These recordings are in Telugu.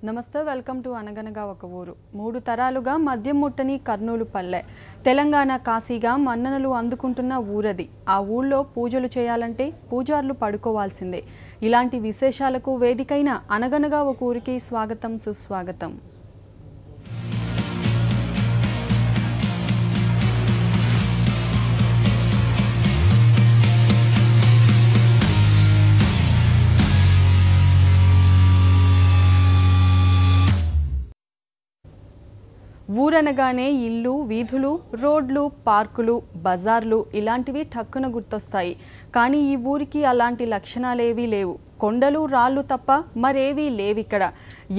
నమస్తే, వెల్కమ్ టు అనగనగా ఒక ఊరు. 3 తరాలుగా మద్యం ముట్టని కర్నూలు పల్లె, తెలంగాణ కాశీగా మన్ననలు అందుకుంటున్న ఊరది. ఆ ఊళ్ళో పూజలు చేయాలంటే పూజార్లు పడుకోవాల్సిందే. ఇలాంటి విశేషాలకు వేదికైన అనగనగా ఒక ఊరికి స్వాగతం, సుస్వాగతం. ఊరనగానే ఇల్లు, వీధులు, రోడ్లు, పార్కులు, బజార్లు ఇలాంటివి ఠక్కున గుర్తొస్తాయి. కానీ ఈ ఊరికి అలాంటి లక్షణాలేవీ లేవు. కొండలు, రాళ్ళు తప్ప మరేవీ లేవిక్కడ.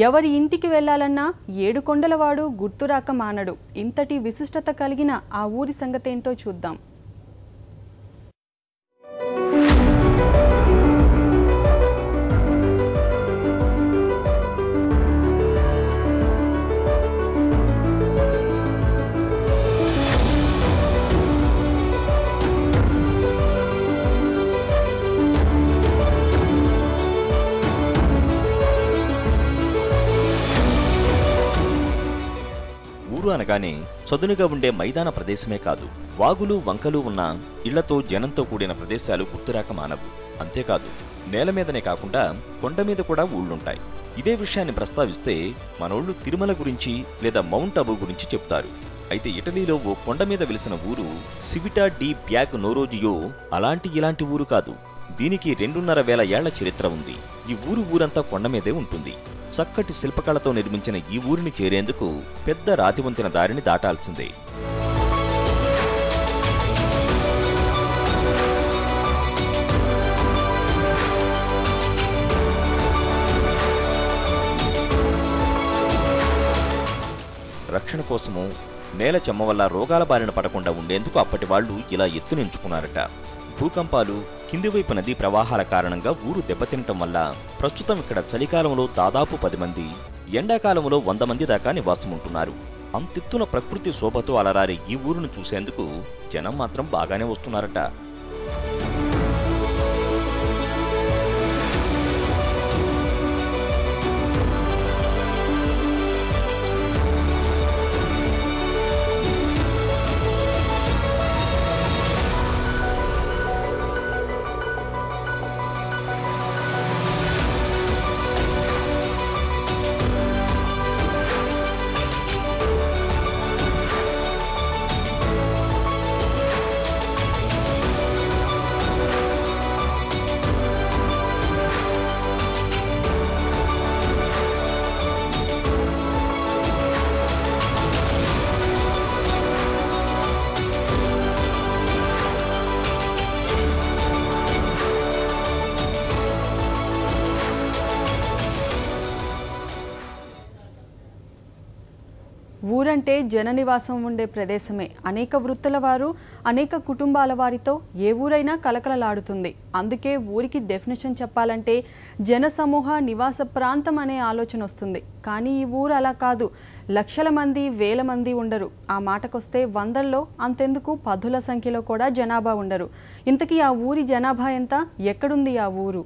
ఎవరి ఇంటికి వెళ్ళాలన్నా 7 కొండలవాడు గుర్తురాక మానడు. ఇంతటి విశిష్టత కలిగిన ఆ ఊరి సంగతేంటో చూద్దాం. అనగానే చదునుగా ఉండే మైదాన ప్రదేశమే కాదు, వాగులు వంకలు ఉన్న ఇళ్లతో జనంతో కూడిన ప్రదేశాలు గుర్తురాక మానవు. అంతేకాదు, నేల మీదనే కాకుండా కొండ మీద కూడా ఊళ్ళుంటాయి. ఇదే విషయాన్ని ప్రస్తావిస్తే మనోళ్లు తిరుమల గురించి లేదా మౌంట్ అబూ గురించి చెప్తారు. అయితే ఇటలీలో ఓ కొండ మీద వెలిసిన ఊరు సివిటా డి బ్యాగ్ నోరోజియో ఇలాంటి ఊరు కాదు. దీనికి 2.5 ఏళ్ల చరిత్ర ఉంది. ఈ ఊరంతా కొండ మీదే ఉంటుంది. చక్కటి శిల్పకళతో నిర్మించిన ఈ ఊరిని చేరేందుకు పెద్ద రాతివంతిన దారిని దాటాల్సిందే. రక్షణ కోసము నేల చెమ్మ వల్ల రోగాల బారిన పడకుండా ఉండేందుకు అప్పటి వాళ్లు ఇలా ఎత్తునెంచుకున్నారట. భూకంపాలు, కిందివైపు నదీ ప్రవాహాల కారణంగా ఊరు దెబ్బతినటం వల్ల ప్రస్తుతం ఇక్కడ చలికాలంలో దాదాపు 10 మంది, ఎండాకాలంలో 100 మంది దాకా నివాసముంటున్నారు. అంతెత్తున ప్రకృతి శోభతో అలరారే ఈ ఊరును చూసేందుకు జనం మాత్రం బాగానే వస్తున్నారట. ఊరంటే జననివాసం ఉండే ప్రదేశమే. అనేక వృత్తుల వారు, అనేక కుటుంబాల వారితో ఏ ఊరైనా కలకలలాడుతుంది. అందుకే ఊరికి డెఫినేషన్ చెప్పాలంటే జనసమూహ నివాస ప్రాంతం అనే ఆలోచన వస్తుంది. కానీ ఈ ఊరు అలా కాదు. లక్షల మంది, వేల మంది ఉండరు. ఆ మాటకొస్తే 100ల్లో, అంతెందుకు 10ల సంఖ్యలో కూడా జనాభా ఉండరు. ఇంతకీ ఆ ఊరి జనాభా ఎంత? ఎక్కడుంది ఆ ఊరు?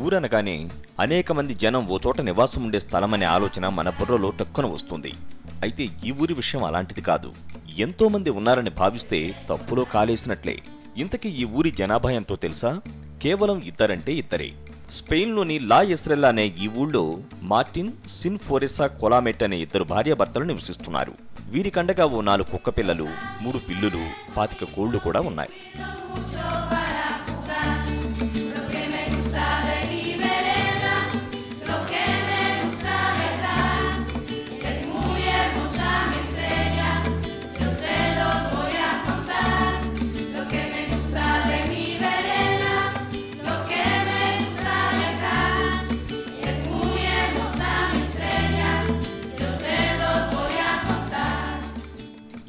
ఊరనగానే అనేక మంది జనం ఓ చోట నివాసం ఉండే స్థలమనే ఆలోచన మన బుర్రలో టక్కున వస్తుంది. అయితే ఈ ఊరి విషయం అలాంటిది కాదు. ఎంతో మంది ఉన్నారని భావిస్తే తప్పులో కాలేసినట్లే. ఇంతకీ ఈ ఊరి జనాభా ఎంతో తెలుసా? కేవలం 2 అంటే 2. స్పెయిన్లోని లా ఎస్రెల్లా అనే ఈ ఊళ్ళో మార్టిన్ సిన్ఫోరెసా కొలామెట్ అనే 2 భార్యాభర్తలు నివసిస్తున్నారు. వీరికండగా ఓ 4 కుక్క పిల్లలు, 3 పిల్లులు, 25 కోళ్లు కూడా ఉన్నాయి. Es muy hermosa mi estrella, yo sé lo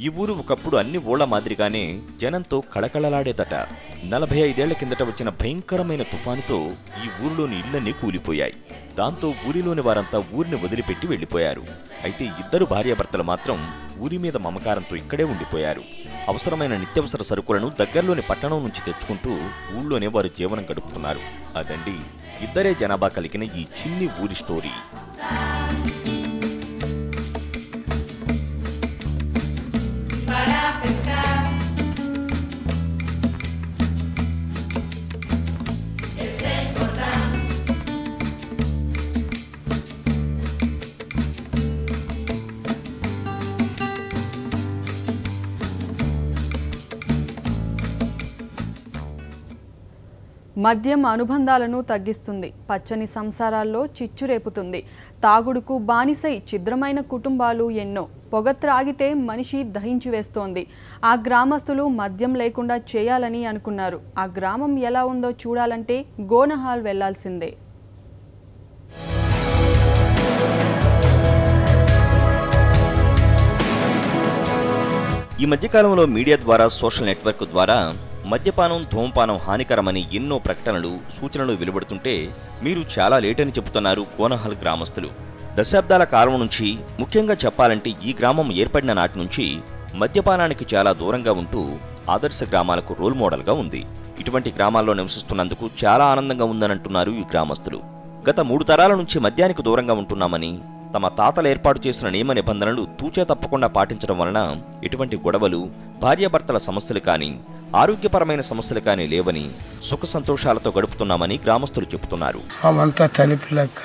ఈ ఊరు ఒకప్పుడు అన్ని ఊళ్ల మాదిరిగానే జనంతో కళకళలాడేదట. 45 ఏళ్ల కిందట వచ్చిన భయంకరమైన తుఫానుతో ఈ ఊరిలోని ఇళ్లన్నీ కూలిపోయాయి. దాంతో ఊరిలోని వారంతా ఊరిని వదిలిపెట్టి వెళ్లిపోయారు. అయితే ఇద్దరు భార్యాభర్తలు మాత్రం ఊరి మీద మమకారంతో ఇక్కడే ఉండిపోయారు. అవసరమైన నిత్యావసర సరుకులను దగ్గరలోని పట్టణం నుంచి తెచ్చుకుంటూ ఊళ్ళోనే వారు జీవనం గడుపుతున్నారు. అదండి ఇద్దరే జనాభా కలిగిన ఈ చిన్ని ఊరి స్టోరీ. మద్యం అనుబంధాలను తగ్గిస్తుంది, పచ్చని సంసారాల్లో చిచ్చు రేపుతుంది. తాగుడుకు బానిసై ఛిద్రమైన కుటుంబాలు ఎన్నో. పొగ త్రాగితే మనిషి దహించి వేస్తోంది. ఆ గ్రామస్తులు మద్యం లేకుండా చేయాలని అనుకున్నారు. ఆ గ్రామం ఎలా ఉందో చూడాలంటే గోనహాల్ వెళ్లాల్సిందే. ఈ మధ్యకాలంలో మీడియా ద్వారా, సోషల్ నెట్వర్క్ ద్వారా మద్యపానం, ధూమపానం హానికరమని ఎన్నో ప్రకటనలు, సూచనలు వెలువడుతుంటే మీరు చాలా లేట్ అని చెబుతున్నారు గోనహాల్ గ్రామస్తులు. దశాబ్దాల కాలం నుంచి, ముఖ్యంగా చెప్పాలంటే ఈ గ్రామం ఏర్పడిన నాటి నుంచి మద్యపానానికి చాలా దూరంగా ఉంటూ ఆదర్శ గ్రామాలకు రోల్ మోడల్గా ఉంది. ఇటువంటి గ్రామాల్లో నివసిస్తున్నందుకు చాలా ఆనందంగా ఉందనంటున్నారు ఈ గ్రామస్తులు. గత 3 తరాల నుంచి మద్యానికి దూరంగా ఉంటున్నామని, తమ తాతలు ఏర్పాటు చేసిన నియమ నిబంధనలు తూచే తప్పకుండా పాటించడం వలన ఎటువంటి గొడవలు, భార్యాభర్తల సమస్యలు కానీ, ఆరోగ్యపరమైన సమస్యలు కానీ లేవని, సుఖ సంతోషాలతో గడుపుతున్నామని గ్రామస్తులు చెబుతున్నారు. మేమంతా తల్లిపిల్లక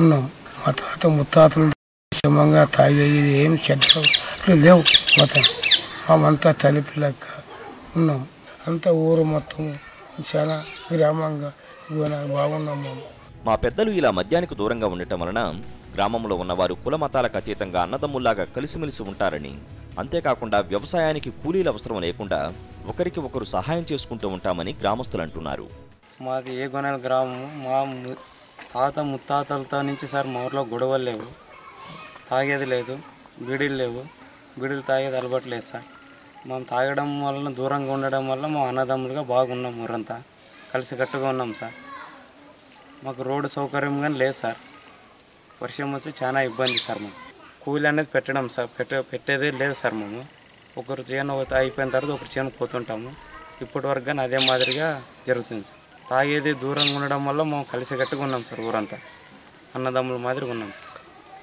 ఉన్నాం. మా తాత ముత్తాతలు క్షేమంగా తాగేది ఏం చెడ్డలు లేవు. మొత్తం మేమంతా తల్లిపిల్లక ఉన్నాం. అంతా ఊరు మొత్తం చాలా గ్రామంగా బాగున్నాం. మా పెద్దలు ఇలా మద్యానికి దూరంగా ఉండటం వలన గ్రామంలో ఉన్నవారు కుల మతాలకు అతీతంగా అన్నదమ్ముల్లాగా కలిసిమెలిసి ఉంటారని, అంతేకాకుండా వ్యవసాయానికి కూలీల అవసరం లేకుండా ఒకరికి ఒకరు సహాయం చేసుకుంటూ ఉంటామని గ్రామస్తులు అంటున్నారు. మాది ఏ గొనెల గ్రామము. మా తాత ముత్తాతలతో నుంచి సార్ మా ఊర్లో గొడవలు లేవు, తాగేది లేదు, బీడీలు లేవు, బీడీలు తాగేది అలవాటు లేదు సార్. మనం తాగడం వలన, దూరంగా ఉండడం వల్ల మా అన్నదమ్ములుగా బాగున్నాం. ఊరంతా కలిసికట్టుగా ఉన్నాం సార్. మాకు రోడ్డు సౌకర్యం కానీ లేదు సార్. వర్షం వచ్చి చాలా ఇబ్బంది సార్. మాకు కూలి అనేది పెట్టడం సార్, పెట్టేదే లేదు సార్. మేము ఒకరు చేను అయిపోయిన తర్వాత ఒకరు చేను పోతుంటాము. ఇప్పటి వరకు కానీ అదే మాదిరిగా జరుగుతుంది సార్. తాగేది దూరంగా ఉండడం వల్ల మేము కలిసికట్టుగా ఉన్నాం సార్. ఊరంతా అన్నదమ్ముల మాదిరిగా ఉన్నాం.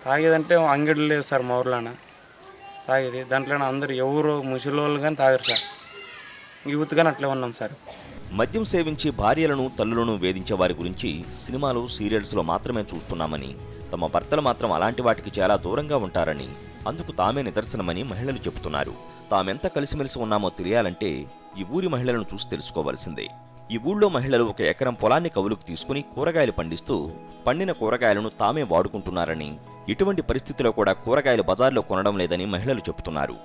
తాగేదంటే అంగడిలు లేవు సార్ మా ఊర్లోన. తాగేది దాంట్లో అందరూ ఎవరు ముసలోళ్ళు కానీ తాగరు సార్. యూత్ కానీ అట్లే ఉన్నాం సార్. మద్యం సేవించి భార్యలను, తల్లులను వేధించే వారి గురించి సినిమాలు, సీరియల్స్లో మాత్రమే చూస్తున్నామని, తమ భర్తలు మాత్రం అలాంటి వాటికి చాలా దూరంగా ఉంటారని, అందుకు తామే నిదర్శనమని మహిళలు చెబుతున్నారు. తామెంత కలిసిమెలిసి ఉన్నామో తెలియాలంటే ఈ ఊరి మహిళలను చూసి తెలుసుకోవాల్సిందే. ఈ ఊళ్ళో మహిళలు 1 ఎకరం పొలాన్ని కవులుకు తీసుకుని కూరగాయలు పండిస్తూ పండిన కూరగాయలను తామే వాడుకుంటున్నారని, ఇటువంటి పరిస్థితిలో కూడా కూరగాయలు బజార్లో కొనడం లేదని మహిళలు చెబుతున్నారు.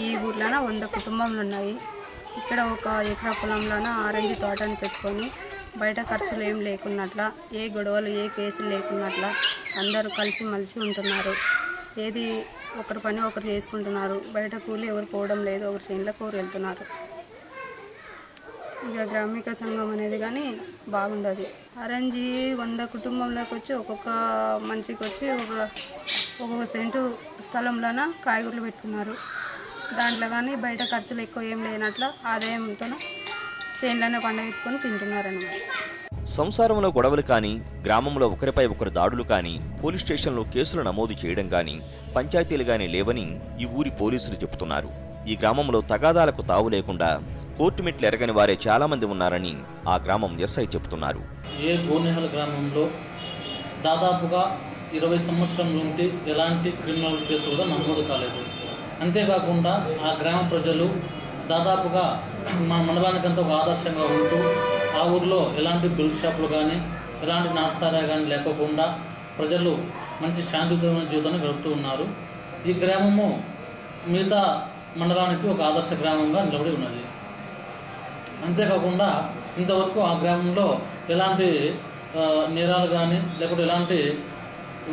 ఈ ఊర్లోన 100 కుటుంబాలు ఉన్నాయి. ఇక్కడ 1 ఎకరా పొలంలోన ఆరెంజ్ తోటని పెట్టుకొని బయట ఖర్చులు ఏం లేకున్నట్ల, ఏ గొడవలు, ఏ కేసులు లేకున్నట్ల అందరూ కలిసిమెలిసి ఉంటున్నారు. ఏది ఒకరి పని ఒకరు చేసుకుంటున్నారు. బయట కూలి ఎవరు పోవడం లేదు, ఒకరి చేనులకు ఒకరు వెళ్తున్నారు. ఇక గ్రామిక సంఘం అనేది కానీ బాగుండదు. ఆరెంజ్ 100 కుటుంబంలోకి వచ్చి ఒక్కొక్క మనిషికి వచ్చి ఒక్కొక్క సెంటు స్థలంలోన కాయగూరలు పెట్టుకున్నారు. దాంట్లో కానీ బయట ఖర్చులు ఎక్కువ ఏం లేనట్ల ఆదాయంతో చేనులోనే పండగెత్తుకొని తింటున్నారన్నమాట. సంసారంలో గొడవలు కానీ, గ్రామంలో ఒకరిపై ఒకరు దాడులు కానీ, పోలీస్ స్టేషన్లో కేసులు నమోదు చేయడం కానీ, పంచాయతీలు కానీ లేవని ఈ ఊరి పోలీసులు చెబుతున్నారు. ఈ గ్రామంలో తగాదాలకు తావు లేకుండా కోర్టు మెట్లు ఎరగని వారే చాలా మంది ఉన్నారని ఆ గ్రామం ఎస్ఐ చెబుతున్నారు. ఏ గోనెహాల్ గ్రామంలో దాదాపుగా 20 సంవత్సరం నుండి ఎలాంటి క్రిమినల్ కేసు కూడా నమోదు కాలేదు. అంతేకాకుండా ఆ గ్రామ ప్రజలు దాదాపుగా మన మండలానికంతా ఒక ఆదర్శంగా ఉంటూ ఆ ఊర్లో ఎలాంటి బిల్క్ షాపులు కానీ, ఎలాంటి నాటసారా కానీ లేకోకుండా ప్రజలు మంచి శాంతియుతమైన జీవితాన్ని గడుపుతూ ఉన్నారు. ఈ గ్రామము మిగతా మండలానికి ఒక ఆదర్శ గ్రామంగా నిలబడి ఉన్నది. అంతేకాకుండా ఇంతవరకు ఆ గ్రామంలో ఎలాంటి నేరాలు కానీ, లేకపోతే ఎలాంటి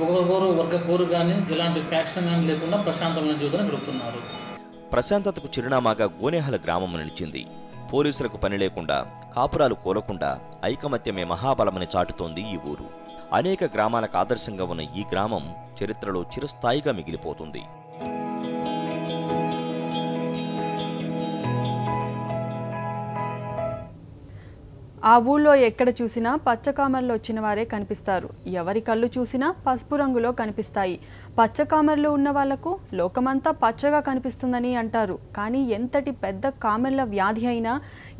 ఒకరికొకరు వర్గ పోరు కానీ, ఎలాంటి ఫ్యాక్షన్ కానీ లేకుండా ప్రశాంతమైన జీవితాన్ని గడుపుతున్నారు. ప్రశాంతతకు చిరునామాగా గోనేహల గ్రామం నిలిచింది. పోలీసులకు పని లేకుండా, కాపురాలు కూలకుండా ఐకమత్యమే మహాబలమని చాటుతోంది ఈ ఊరు. అనేక గ్రామాలకు ఆదర్శంగా ఉన్న ఈ గ్రామం చరిత్రలో చిరస్థాయిగా మిగిలిపోతుంది. ఆ ఊళ్ళో ఎక్కడ చూసినా పచ్చకామర్లు వచ్చిన వారే కనిపిస్తారు. ఎవరి కళ్ళు చూసినా పసుపు రంగులో కనిపిస్తాయి. పచ్చకామర్లు ఉన్న వాళ్లకు లోకమంతా పచ్చగా కనిపిస్తుందని అంటారు. కానీ ఎంతటి పెద్ద కామెర్ల వ్యాధి అయినా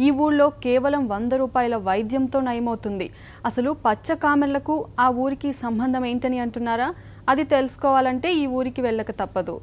ఈ ఊళ్ళో కేవలం 100 రూపాయల వైద్యంతో నయమవుతుంది. అసలు పచ్చకామెర్లకు ఆ ఊరికి సంబంధం ఏంటని అంటున్నారా? అది తెలుసుకోవాలంటే ఈ ఊరికి వెళ్ళక తప్పదు.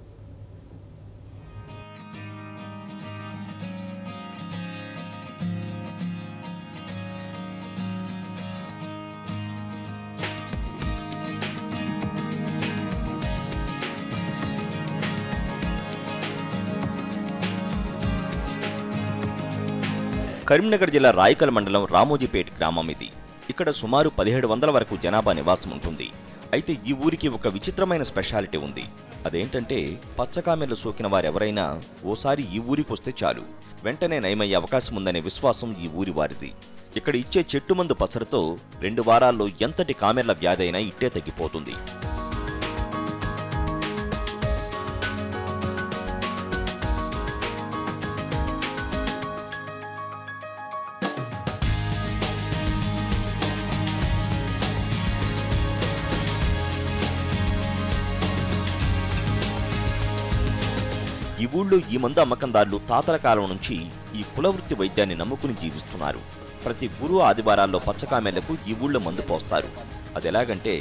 కరీంనగర్ జిల్లా రాయకల్ మండలం రామోజీపేట్ గ్రామం ఇది. ఇక్కడ సుమారు 1700 వరకు జనాభా నివాసం ఉంటుంది. అయితే ఈ ఊరికి ఒక విచిత్రమైన స్పెషాలిటీ ఉంది. అదేంటంటే పచ్చకామెర్లు సోకిన వారెవరైనా ఓసారి ఈ ఊరికి వస్తే చాలు, వెంటనే నయమయ్యే అవకాశం ఉందనే విశ్వాసం ఈ ఊరి వారిది. ఇక్కడ ఇచ్చే చెట్టు మందు పసరుతో 2 వారాల్లో ఎంతటి కామెర్ల వ్యాధి అయినా ఇట్టే తగ్గిపోతుంది. ఈ ఊళ్ళో ఈ మందు అమ్మకందారులు తాతల కాలం నుంచి ఈ కులవృత్తి వైద్యాన్ని నమ్ముకుని జీవిస్తున్నారు. ప్రతి గురు ఆదివారాల్లో పచ్చకామెర్లకు ఈ ఊళ్ళో మందు పోస్తారు. అదెలాగంటే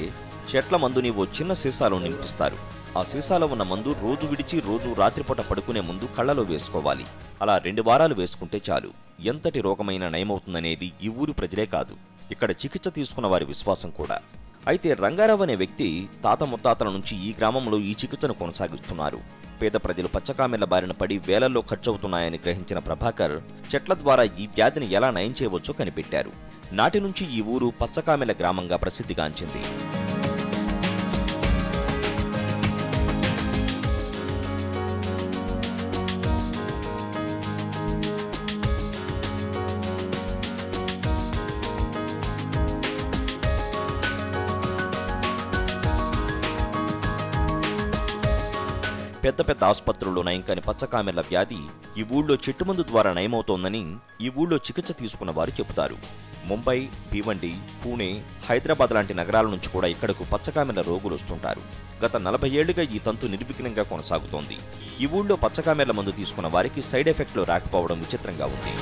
చెట్ల మందుని ఓ చిన్న సీసాలో నింపిస్తారు. ఆ సీసాలో ఉన్న మందు రోజు విడిచి రోజు రాత్రిపూట పడుకునే ముందు కళ్ళలో వేసుకోవాలి. అలా 2 వారాలు వేసుకుంటే చాలు, ఎంతటి రోగమైనా నయమవుతుందనేది ఈ ఊరి ప్రజలే కాదు, ఇక్కడ చికిత్స తీసుకున్న వారి విశ్వాసం కూడా. అయితే రంగారావు అనే వ్యక్తి తాత ముత్తాతల నుంచి ఈ గ్రామంలో ఈ చికిత్సను కొనసాగిస్తున్నారు. పేద ప్రజలు పచ్చకామెర్ల బారిన పడి వేలల్లో ఖర్చవుతున్నాయని గ్రహించిన ప్రభాకర్ చెట్ల ద్వారా ఈ వ్యాధిని ఎలా నయం చేయవచ్చో కనిపెట్టారు. నాటి నుంచి ఈ ఊరు పచ్చకామెర్ల గ్రామంగా ప్రసిద్ధిగాంచింది. పెద్ద పెద్ద ఆసుపత్రుల్లో నయం కాని పచ్చకామెర్ల వ్యాధి ఈ ఊళ్ళో చెట్టుమందు ద్వారా నయమవుతోందని ఈ ఊళ్ళో చికిత్స తీసుకున్న వారు చెబుతారు. ముంబై, భీవండి, పూణే, హైదరాబాద్ లాంటి నగరాల నుంచి కూడా ఇక్కడకు పచ్చకామెర్ల రోగులు వస్తుంటారు. గత 40 ఏళ్లుగా ఈ తంతు నిర్విఘ్నంగా కొనసాగుతోంది. ఈ ఊళ్ళో పచ్చకామెర్ల మందు తీసుకున్న వారికి సైడ్ ఎఫెక్ట్లు రాకపోవడం విచిత్రంగా ఉంది.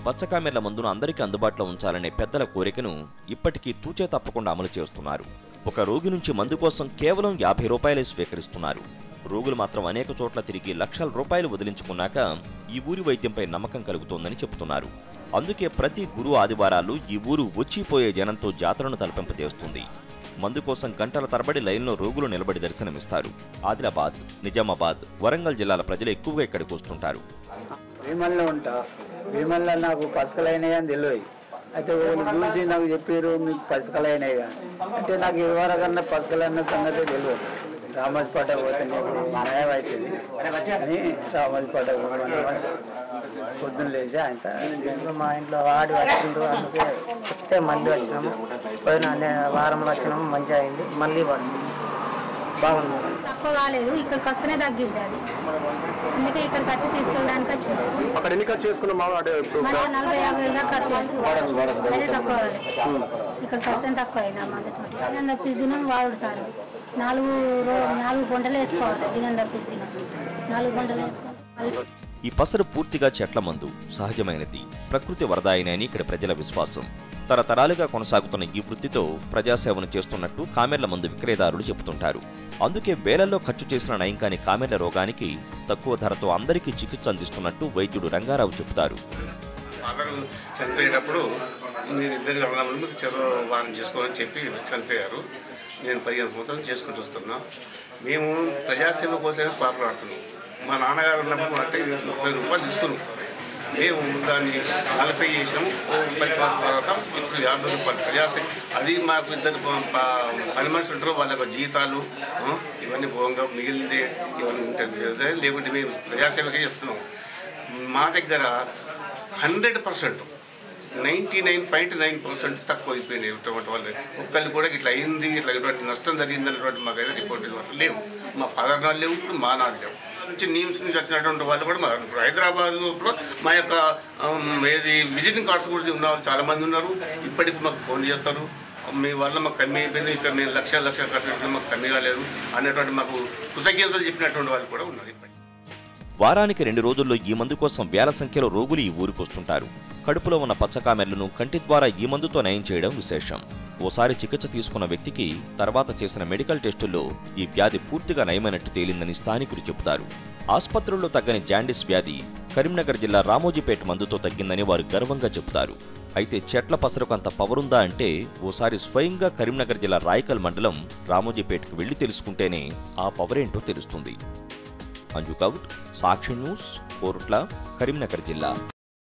పచ్చకామెర్ల మందును అందరికీ అందుబాటులో ఉంచాలనే పెద్దల కోరికను ఇప్పటికీ తూచే తప్పకుండా అమలు చేస్తున్నారు. ఒక రోగి నుంచి మందు కోసం కేవలం 50 రూపాయలే స్వీకరిస్తున్నారు. రోగులు మాత్రం అనేక చోట్ల తిరిగి లక్షల రూపాయలు వదిలించుకున్నాక ఈ ఊరి వైద్యంపై నమ్మకం కలుగుతోందని చెబుతున్నారు. అందుకే ప్రతి గురు ఆదివారాలు ఈ ఊరు వచ్చిపోయే జనంతో జాతరను తలపింపజేస్తుంది. మందు కోసం గంటల తరబడి లైన్లో రోగులు నిలబడి దర్శనమిస్తారు. ఆదిలాబాద్, నిజామాబాద్, వరంగల్ జిల్లాల ప్రజలు ఎక్కువగా ఇక్కడికి వస్తుంటారు. భీమల్లో ఉంటా, భీమల్లో నాకు పసకలైనాయి అని తెలియదు. అయితే వాళ్ళు చూసి నాకు చెప్పారు మీకు పసకలైనాయి అంటే నాకు ఎవరికన్నా పసకలైన సంగతి తెలియదు. రామోజీపేట పోతే నయం అవుతుంది అని రామోజీపేట పొద్దున్న లేచి ఆయన మా ఇంట్లో వాడి వచ్చిండ్రు, అందుకే చెప్తే మళ్ళీ వచ్చినాము. పోయిన వారంలో వచ్చినాము, మంచిగా అయింది. మళ్ళీ వచ్చినాము, బాగుంది. తక్కువ కాలేదు, ఇక్కడికి వస్తేనే తగ్గింది అది. అందుకే ఇక్కడికి వచ్చి తీసుకెళ్ళడానికి వచ్చింది. అక్కడ ఎన్ని ఖర్చు చేసుకున్నాం? 40-50 వేలు దాకా ఖర్చు చేసుకున్నాం. అదే తక్కువ, ఇక్కడికి వస్తేనే తక్కువ అయింది. దినం తప్పిసి దినం వాడు సార్ 4 గంటలు వేసుకోవాలి. దినం తప్పిసి దినం 4 గంటలు వేసుకోవాలి. ఈ పసరు పూర్తిగా చెట్ల మందు, సహజమైనది, ప్రకృతి వరదాయని అని ఇక్కడ ప్రజల విశ్వాసం. తరతరాలుగా కొనసాగుతున్న ఈ వృత్తితో ప్రజాసేవను చేస్తున్నట్టు కామెర్ల మందు విక్రయదారులు చెబుతుంటారు. అందుకే వేలల్లో ఖర్చు చేసిన నయం కాని కామెర్ల రోగానికి తక్కువ ధరతో అందరికీ చికిత్స అందిస్తున్నట్టు వైద్యుడు రంగారావు చెబుతారు. చనిపోయేటప్పుడు మీరు ఇద్దరు అన్నదమ్ములు మీరు చెరో వారం చేసుకోవాలని చెప్పి చనిపోయారు. నేను 15 సంవత్సరాలు చేసుకుంటూ వస్తున్నా. మేము ప్రజాసేవ కోసమే పాకులాడుతున్నాం. మా నాన్నగారు ఉన్నప్పుడు అంటే 30 రూపాయలు తీసుకున్నాం. మేము దాన్ని 40 చేసాము. 10 సంవత్సరాల తర్వాత ఇప్పుడు 50 రూపాయలు ప్రజాసేవ. అది మాకు ఇద్దరు పని మనుషులు ఉంటారు, వాళ్ళ జీతాలు ఇవన్నీ పోగా మిగిలిందే ఇవన్నీ ఉంటుంది. లేకుంటే మేము ప్రజాసేవకే చేస్తున్నాం. మా దగ్గర 100% 99.9% తక్కువ అయిపోయినాయి. వాళ్ళు ఒక్కళ్ళు కూడా ఇట్లా అయింది, ఇట్లా ఇటువంటి నష్టం జరిగింది అనేటువంటి మాకైతే రిపోర్ట్ లేవు. మా ఫాదర్ నాడు లేవు, ఇప్పుడు మా నాడు లేవు. నీమ్స్ నుంచి వచ్చినటువంటి వాళ్ళు కూడా మా హైదరాబాద్లో మా యొక్క ఏది విజిటింగ్ కార్డ్స్ కూడా ఉన్న వాళ్ళు చాలామంది ఉన్నారు. ఇప్పటికి మాకు ఫోన్ చేస్తారు, మీ వల్ల మాకు కమ్మి అయిపోయింది, ఇక్కడ మేము లక్షలు ఖర్చు మాకు కమ్మి కాలేదు అనేటువంటి మాకు కృతజ్ఞతలు చెప్పినటువంటి వాళ్ళు కూడా ఉన్నారు. వారానికి 2 రోజుల్లో ఈ మందు కోసం వేల సంఖ్యలో రోగులు ఈ ఊరికొస్తుంటారు. కడుపులో ఉన్న పచ్చకామెర్లను కంటి ద్వారా ఈ మందుతో నయం చేయడం విశేషం. ఓసారి చికిత్స తీసుకున్న వ్యక్తికి తర్వాత చేసిన మెడికల్ టెస్టుల్లో ఈ వ్యాధి పూర్తిగా నయమైనట్టు తేలిందని స్థానికులు చెబుతారు. ఆసుపత్రుల్లో తగ్గని జాండిస్ వ్యాధి కరీంనగర్ జిల్లా రామోజీపేట మందుతో తగ్గిందని వారు గర్వంగా చెబుతారు. అయితే చెట్ల పసరకు అంత పవరుందా అంటే ఓసారి స్వయంగా కరీంనగర్ జిల్లా రాయకల్ మండలం రామోజీపేటకు వెళ్లి తెలుసుకుంటేనే ఆ పవరేంటో తెలుస్తుంది. అంజు గౌడ్, సాక్షి న్యూస్, కోరుట్ల, కరీంనగర్ జిల్లా.